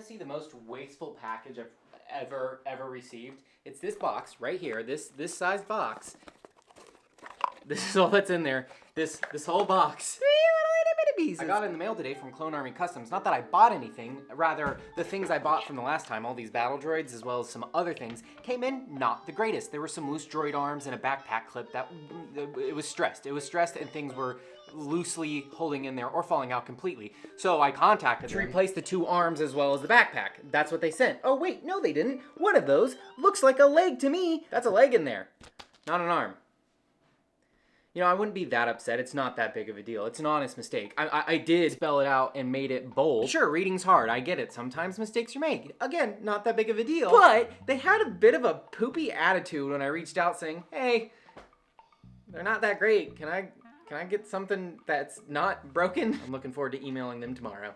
to see the most wasteful package I've ever received? It's this box right here, this size box. This is all that's in there. This whole box. I got it in the mail today from Clone Army Customs. Not that I bought anything, rather the things I bought from the last time, all these battle droids as well as some other things, came in not the greatest. There were some loose droid arms and a backpack clip that it was stressed. It was stressed and things were loosely holding in there or falling out completely. So I contacted them to replace the 2 arms as well as the backpack. That's what they sent. Oh wait, no they didn't. One of those looks like a leg to me. That's a leg in there, not an arm. You know, I wouldn't be that upset. It's not that big of a deal. It's an honest mistake. I did spell it out and made it bold. Sure, reading's hard. I get it. Sometimes mistakes are made. Again, not that big of a deal. But they had a bit of a poopy attitude when I reached out saying, hey, they're not that great. Can I get something that's not broken? I'm looking forward to emailing them tomorrow.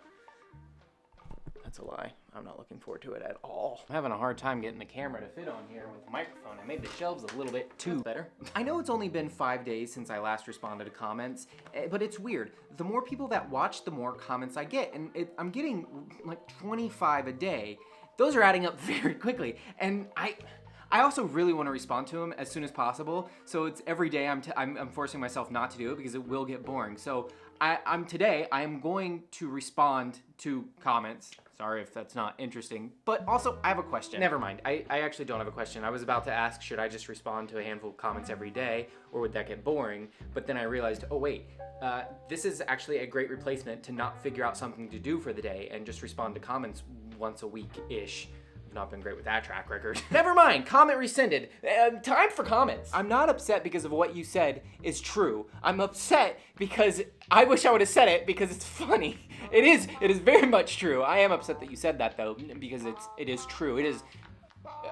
That's a lie. I'm not looking forward to it at all. I'm having a hard time getting the camera to fit on here with the microphone. I made the shelves a little bit too better. I know it's only been 5 days since I last responded to comments, but it's weird. The more people that watch, the more comments I get, and I'm getting like 25 a day. Those are adding up very quickly, and I also really want to respond to them as soon as possible. So it's every day I'm forcing myself not to do it because it will get boring. So today I'm going to respond to comments. Sorry if that's not interesting, but also I have a question. Never mind, I actually don't have a question. I was about to ask, should I just respond to a handful of comments every day, or would that get boring? But then I realized, oh wait, this is actually a great replacement to not figure out something to do for the day and just respond to comments once a week-ish. Not been great with that track record. Never mind, comment rescinded. Time for comments. I'm not upset because of what you said is true. I'm upset because I wish I would have said it because it's funny. It is very much true. I am upset that you said that though, because it is true. It is,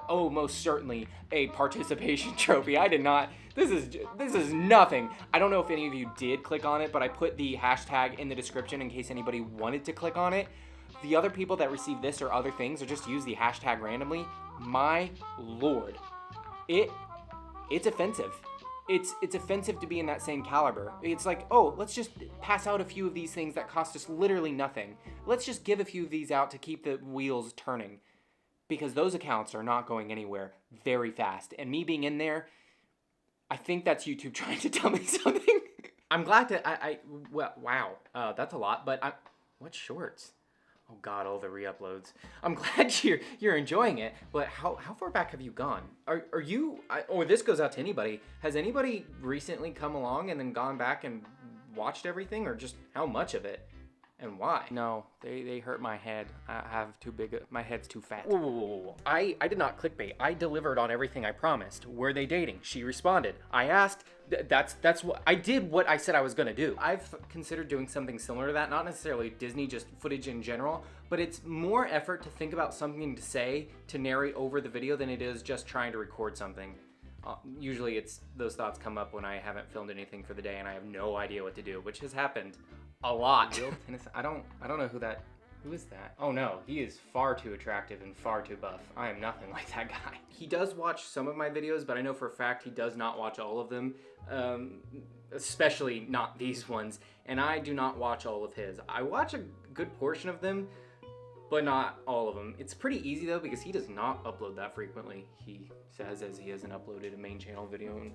oh, most certainly a participation trophy. I did not, this is nothing. I don't know if any of you did click on it, but I put the hashtag in the description in case anybody wanted to click on it. The other people that receive this or other things or just use the hashtag randomly, my lord, it's offensive. It's offensive to be in that same caliber. It's like, oh, let's just pass out a few of these things that cost us literally nothing. Let's just give a few of these out to keep the wheels turning, because those accounts are not going anywhere very fast. And me being in there, I think that's YouTube trying to tell me something. I'm glad to, well, wow, that's a lot, but what shorts? Oh God, all the re-uploads. I'm glad you're enjoying it, but how far back have you gone? Are you, or this goes out to anybody, has anybody recently come along and then gone back and watched everything, or just how much of it? And why? No, they hurt my head. I have too big, my head's too fat. Whoa. I did not clickbait. I delivered on everything I promised. Were they dating? She responded. I asked, that's what, I did what I said I was gonna do. I've considered doing something similar to that, not necessarily Disney, just footage in general, but it's more effort to think about something to say, to narrate over the video than it is just trying to record something. Usually those thoughts come up when I haven't filmed anything for the day and I have no idea what to do, which has happened a lot. I don't know who is that? Oh no, he is far too attractive and far too buff. I am nothing like that guy. He does watch some of my videos, but I know for a fact he does not watch all of them, especially not these ones, and I do not watch all of his. I watch a good portion of them, but not all of them. It's pretty easy though, because he does not upload that frequently. He says as he hasn't uploaded a main channel video in...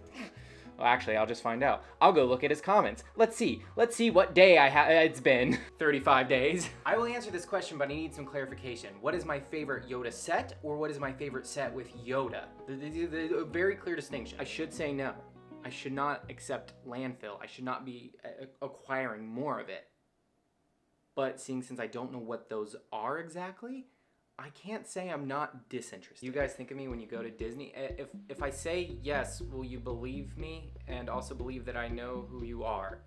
Well, actually, I'll just find out. I'll go look at his comments. Let's see what day it's been. 35 days. I will answer this question, but I need some clarification. What is my favorite Yoda set, or what is my favorite set with Yoda? The very clear distinction. I should say no. I should not accept landfill. I should not be acquiring more of it. But since I don't know what those are exactly, I can't say I'm not disinterested. You guys think of me when you go to Disney? If I say yes, will you believe me and also believe that I know who you are?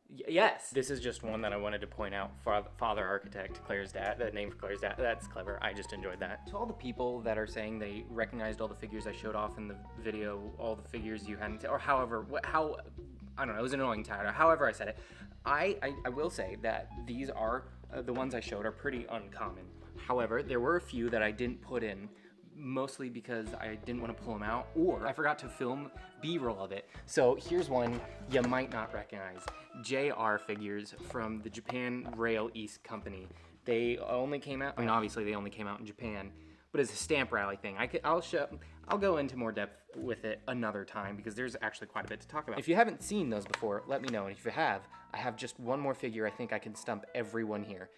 Yes. This is just one that I wanted to point out. Father Architect, Claire's dad, the name for Claire's dad. That's clever. I just enjoyed that. To all the people that are saying they recognized all the figures I showed off in the video, all the figures you hadn't, or however, I don't know, it was an annoying title. However I said it, I will say that these are, the ones I showed are pretty uncommon. However, there were a few that I didn't put in, mostly because I didn't want to pull them out, or I forgot to film B-roll of it. So here's one you might not recognize. JR figures from the Japan Rail East Company. They only came out, I mean, obviously they only came out in Japan, but it's a stamp rally thing. I'll go into more depth with it another time because there's actually quite a bit to talk about. If you haven't seen those before, let me know. And if you have, I have just one more figure I think I can stump everyone here,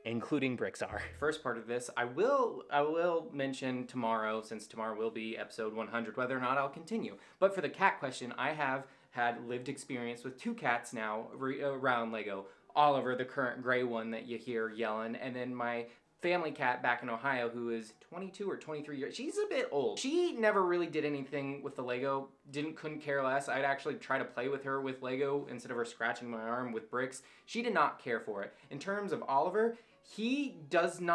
including Brixar. First part of this, I will mention tomorrow, since tomorrow will be episode 100, whether or not I'll continue. But for the cat question, I have had lived experience with 2 cats now around Lego. Oliver, the current gray one that you hear yelling, and then my family cat back in Ohio who is 22 or 23 years. She's a bit old. She never really did anything with the Lego, couldn't care less. I'd actually try to play with her with Lego instead of her scratching my arm with bricks. She did not care for it. In terms of Oliver, he doesn't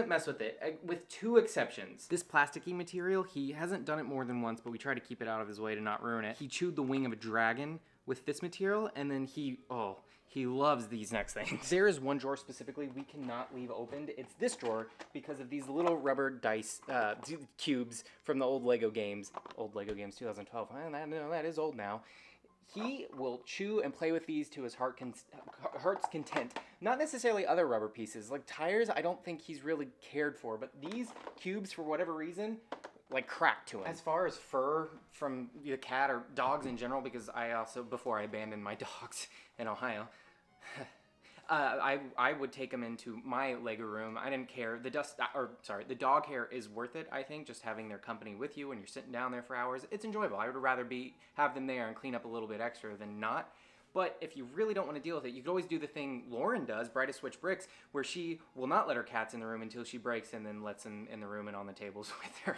mess with it, with 2 exceptions. This plasticky material, he hasn't done it more than once, but we try to keep it out of his way to not ruin it. He chewed the wing of a dragon with this material, and then he loves these next things. There is one drawer specifically we cannot leave opened. It's this drawer because of these little rubber dice cubes from the old Lego games. Old Lego games 2012. That is old now. He will chew and play with these to his heart's content. Not necessarily other rubber pieces. Like tires, I don't think he's really cared for, but these cubes, for whatever reason, like crack to him. As far as fur from the cat or dogs in general, because I also, before I abandoned my dogs in Ohio, I would take them into my Lego room. I didn't care. The dog hair is worth it, I think, just having their company with you and you're sitting down there for hours. It's enjoyable. I would rather have them there and clean up a little bit extra than not. But if you really don't want to deal with it, you could always do the thing Lauren does, Brightest Switch Bricks, where she will not let her cats in the room until she breaks and then lets them in the room and on the tables with her,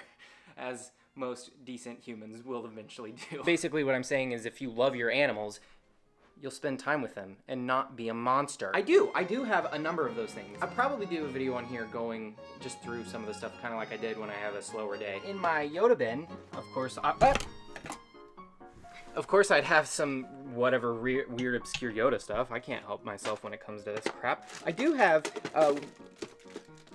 as most decent humans will eventually do. Basically what I'm saying is if you love your animals, you'll spend time with them and not be a monster. I do have a number of those things. I'll probably do a video on here going just through some of the stuff, kind of like I did when I have a slower day. In my Yoda bin, of course, I'd have some whatever weird obscure Yoda stuff. I can't help myself when it comes to this crap. I do have,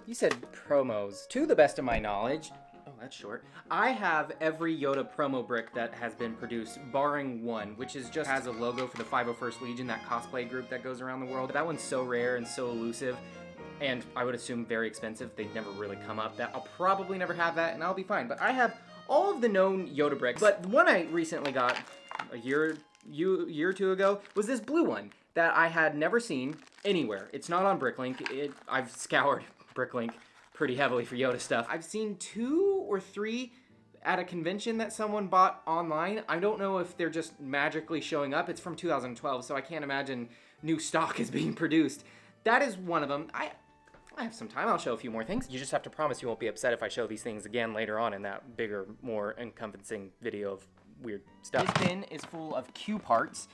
you said promos. To the best of my knowledge, oh, that's short. I have every Yoda promo brick that has been produced, barring one, which just has a logo for the 501st Legion, that cosplay group that goes around the world. That one's so rare and so elusive, and I would assume very expensive. They never really come up. That I'll probably never have that, and I'll be fine. But I have all of the known Yoda bricks. But the one I recently got a year or 2 ago was this blue one that I had never seen anywhere. It's not on Bricklink. I've scoured Bricklink pretty heavily for Yoda stuff. I've seen 2 or 3 at a convention that someone bought online. I don't know if they're just magically showing up. It's from 2012, so I can't imagine new stock is being produced. That is one of them. I have some time. I'll show a few more things. You just have to promise you won't be upset if I show these things again later on in that bigger, more encompassing video of weird stuff. This bin is full of Q parts.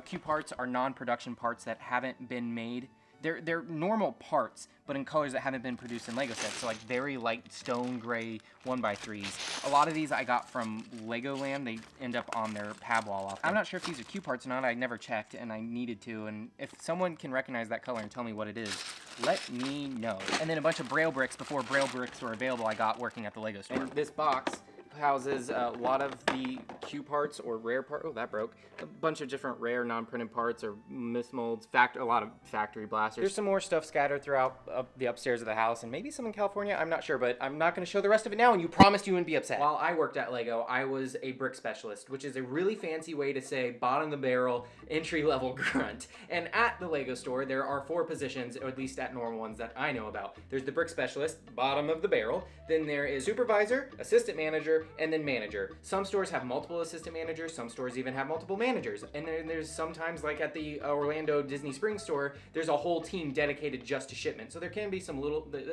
Q parts are non-production parts that haven't been made. They're normal parts, but in colors that haven't been produced in Lego sets. So like very light stone gray 1x3s. A lot of these I got from Legoland. They end up on their pad wall often. I'm not sure if these are Q parts or not. I never checked and I needed to. And if someone can recognize that color and tell me what it is, let me know. And then a bunch of Braille bricks before Braille bricks were available I got working at the Lego store. And this box houses a lot of the Q parts or rare parts. Oh, that broke. A bunch of different rare non-printed parts or mismolds, a lot of factory blasters. There's some more stuff scattered throughout the upstairs of the house and maybe some in California. I'm not sure, but I'm not going to show the rest of it now, and you promised you wouldn't be upset. While I worked at Lego, I was a brick specialist, which is a really fancy way to say bottom of the barrel, entry-level grunt. And at the Lego store, there are 4 positions, or at least at normal ones that I know about. There's the brick specialist, bottom of the barrel. Then there is supervisor, assistant manager, and then manager. Some stores have multiple assistant managers, some stores even have multiple managers. And then there's sometimes, like at the Orlando Disney Springs store, there's a whole team dedicated just to shipment. So there can be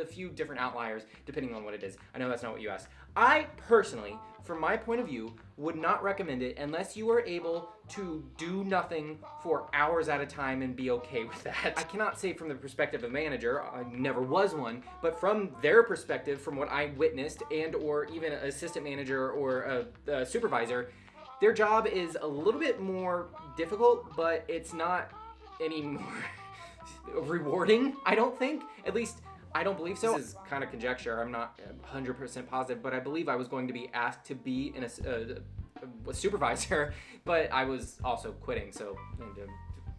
a few different outliers depending on what it is. I know that's not what you asked. I personally, from my point of view, would not recommend it unless you are able to do nothing for hours at a time and be okay with that. I cannot say from the perspective of a manager, I never was one, but from their perspective, from what I witnessed, and or even an assistant manager or a supervisor, their job is a little bit more difficult, but it's not any more rewarding, I don't think. At least, I don't believe so. This is kind of conjecture. I'm not 100% positive, but I believe I was going to be asked to be a supervisor, but I was also quitting, so the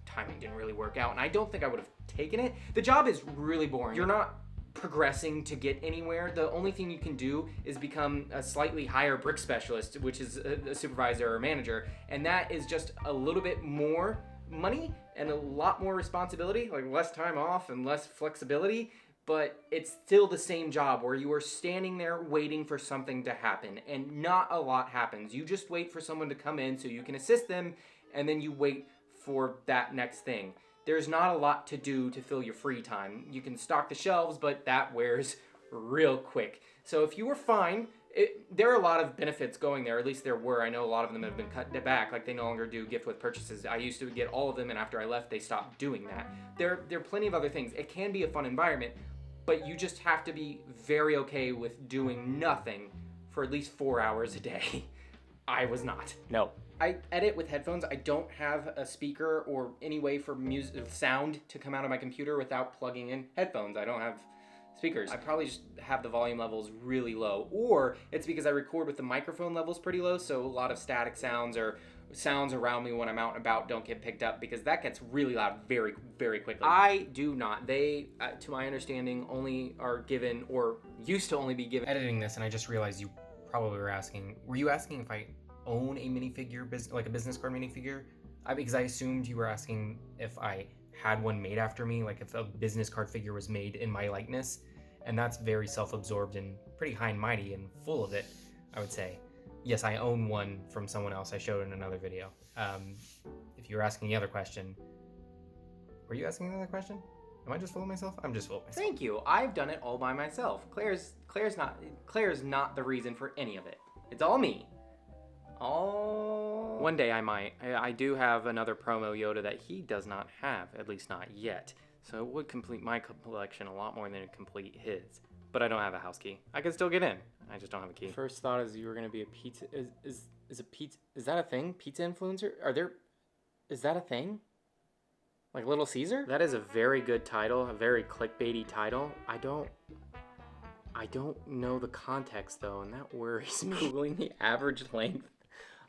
timing didn't really work out, and I don't think I would have taken it. The job is really boring. You're not progressing to get anywhere. The only thing you can do is become a slightly higher brick specialist, which is a supervisor or manager, and that is just a little bit more money and a lot more responsibility, like less time off and less flexibility, but it's still the same job where you are standing there waiting for something to happen, and not a lot happens. You just wait for someone to come in so you can assist them, and then you wait for that next thing. There's not a lot to do to fill your free time. You can stock the shelves, but that wears real quick. So if you were fine, there are a lot of benefits going there, at least there were. I know a lot of them have been cut back, like they no longer do gift with purchases. I used to get all of them, and after I left, they stopped doing that. There are plenty of other things. It can be a fun environment, but you just have to be very okay with doing nothing for at least 4 hours a day. I was not. No. I edit with headphones. I don't have a speaker or any way for sound to come out of my computer without plugging in headphones. I don't have speakers. I probably just have the volume levels really low, or it's because I record with the microphone levels pretty low, so a lot of static sounds or sounds around me when I'm out and about don't get picked up, because that gets really loud very, very quickly. I do not. They, to my understanding, only are given, or used to only be given. Editing this, and I just realized you probably were asking, were you asking if I own a minifigure, like a business card minifigure? Because I assumed you were asking if I had one made after me, like if a business card figure was made in my likeness, and that's very self-absorbed and pretty high and mighty and full of it, I would say. Yes, I own one from someone else I showed in another video. If you were asking the other question, were you asking another question? Am I just full of myself? I'm just full of myself. Thank you. I've done it all by myself. Claire's not the reason for any of it. It's all me. One day I might. I do have another promo Yoda that he does not have, at least not yet. So it would complete my collection a lot more than it would complete his. But I don't have a house key. I can still get in. I just don't have a key. First thought is you were gonna be a pizza. Is a pizza? Is that a thing? Pizza influencer? Is that a thing? Like Little Caesar? That is a very good title. A very clickbaity title. I don't know the context though, and that worries me. Googling the average length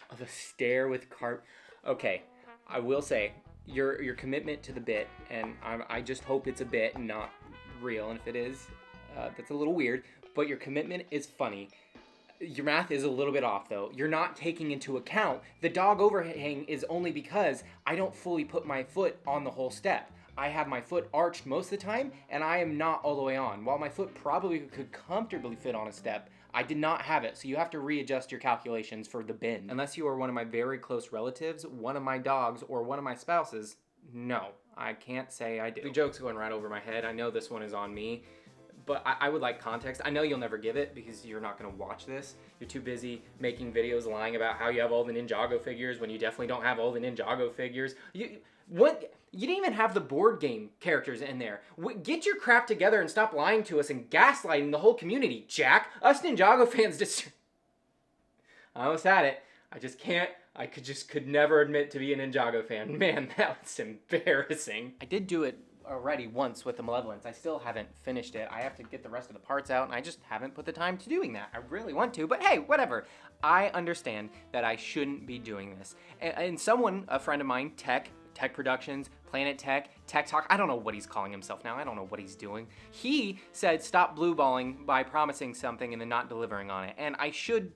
of a stair with cart. Okay, I will say your commitment to the bit, and I just hope it's a bit, not real. And if it is, that's a little weird. But your commitment is funny. Your math is a little bit off though. You're not taking into account the dog overhang is only because I don't fully put my foot on the whole step. I have my foot arched most of the time, and I am not all the way on. While my foot probably could comfortably fit on a step, I did not have it, so you have to readjust your calculations for the bin. Unless you are one of my very close relatives, one of my dogs, or one of my spouses, no, I can't say I do. The joke's going right over my head. I know this one is on me, but I would like context. I know you'll never give it because you're not gonna watch this. You're too busy making videos lying about how you have all the Ninjago figures when you definitely don't have all the Ninjago figures. You didn't even have the board game characters in there. Get your crap together and stop lying to us and gaslighting the whole community, Jack. Us Ninjago fans just... I almost had it. I just can't. I could never admit to be a Ninjago fan. Man, that was embarrassing. I did do it already once with the Malevolence. I still haven't finished it. I have to get the rest of the parts out, and I just haven't put the time to doing that. I really want to, but hey, whatever. I understand that I shouldn't be doing this. And someone, a friend of mine, Tech Productions, Planet Tech Talk, I don't know what he's calling himself now. I don't know what he's doing. He said stop blueballing by promising something and then not delivering on it. And I should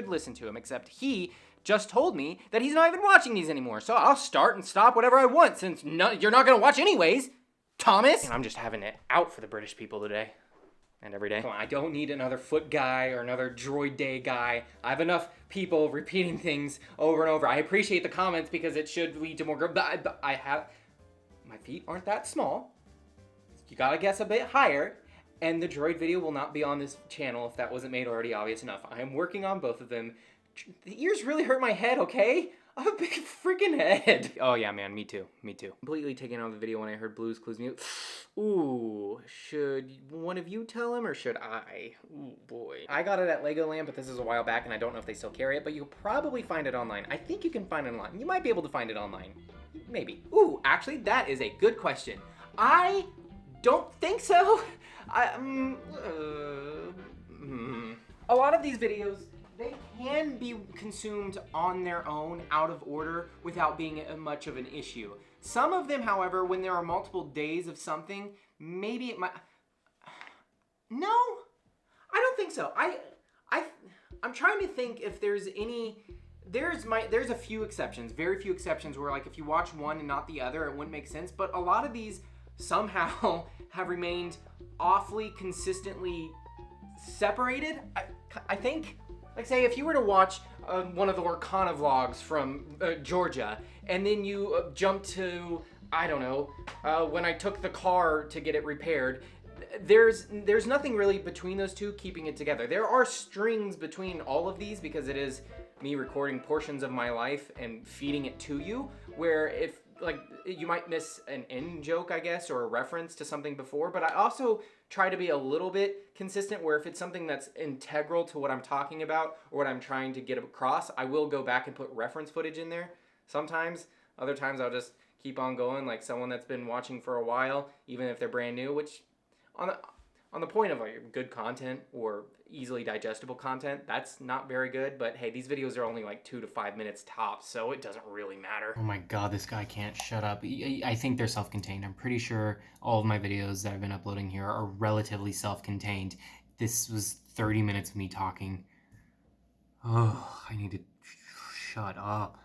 listen to him, except he just told me that he's not even watching these anymore. So I'll start and stop whatever I want, since you're not gonna watch anyways, Thomas. And I'm just having it out for the British people today. And every day. Come on, I don't need another foot guy or another droid day guy. I have enough people repeating things over and over. I appreciate the comments because it should lead to more growth, but my feet aren't that small. You gotta guess a bit higher, and the droid video will not be on this channel if that wasn't made already obvious enough. I am working on both of them. The ears really hurt my head, okay? I have a big freaking head. Oh yeah, man, me too. Completely taken out of the video when I heard Blue's Clues music. Ooh, should one of you tell him or should I? Ooh, boy. I got it at Legoland, but this is a while back and I don't know if they still carry it, but you'll probably find it online. I think you can find it online. You might be able to find it online. Maybe. Ooh, actually, that is a good question. I don't think so. A lot of these videos, they can be consumed on their own, out of order, without being much of an issue. Some of them, however, when there are multiple days of something, maybe it might... No, I don't think so. I'm trying to think if there's any... There's a few exceptions, very few exceptions where like if you watch one and not the other, it wouldn't make sense. But a lot of these somehow have remained awfully consistently separated. I think, like say if you were to watch one of the Orkana vlogs from Georgia, and then you jump to, I don't know, when I took the car to get it repaired, there's nothing really between those two keeping it together. There are strings between all of these because it is me recording portions of my life and feeding it to you, where if like you might miss an in joke, I guess, or a reference to something before, but I also try to be a little bit consistent where if it's something that's integral to what I'm talking about or what I'm trying to get across, I will go back and put reference footage in there sometimes. Other times I'll just keep on going, like someone that's been watching for a while, even if they're brand new, which on the point of like good content or easily digestible content, that's not very good, but hey, these videos are only like 2 to 5 minutes tops, so it doesn't really matter. Oh my god, this guy can't shut up. I think they're self-contained. I'm pretty sure all of my videos that I've been uploading here are relatively self-contained. This was 30 minutes of me talking. Oh, I need to shut up.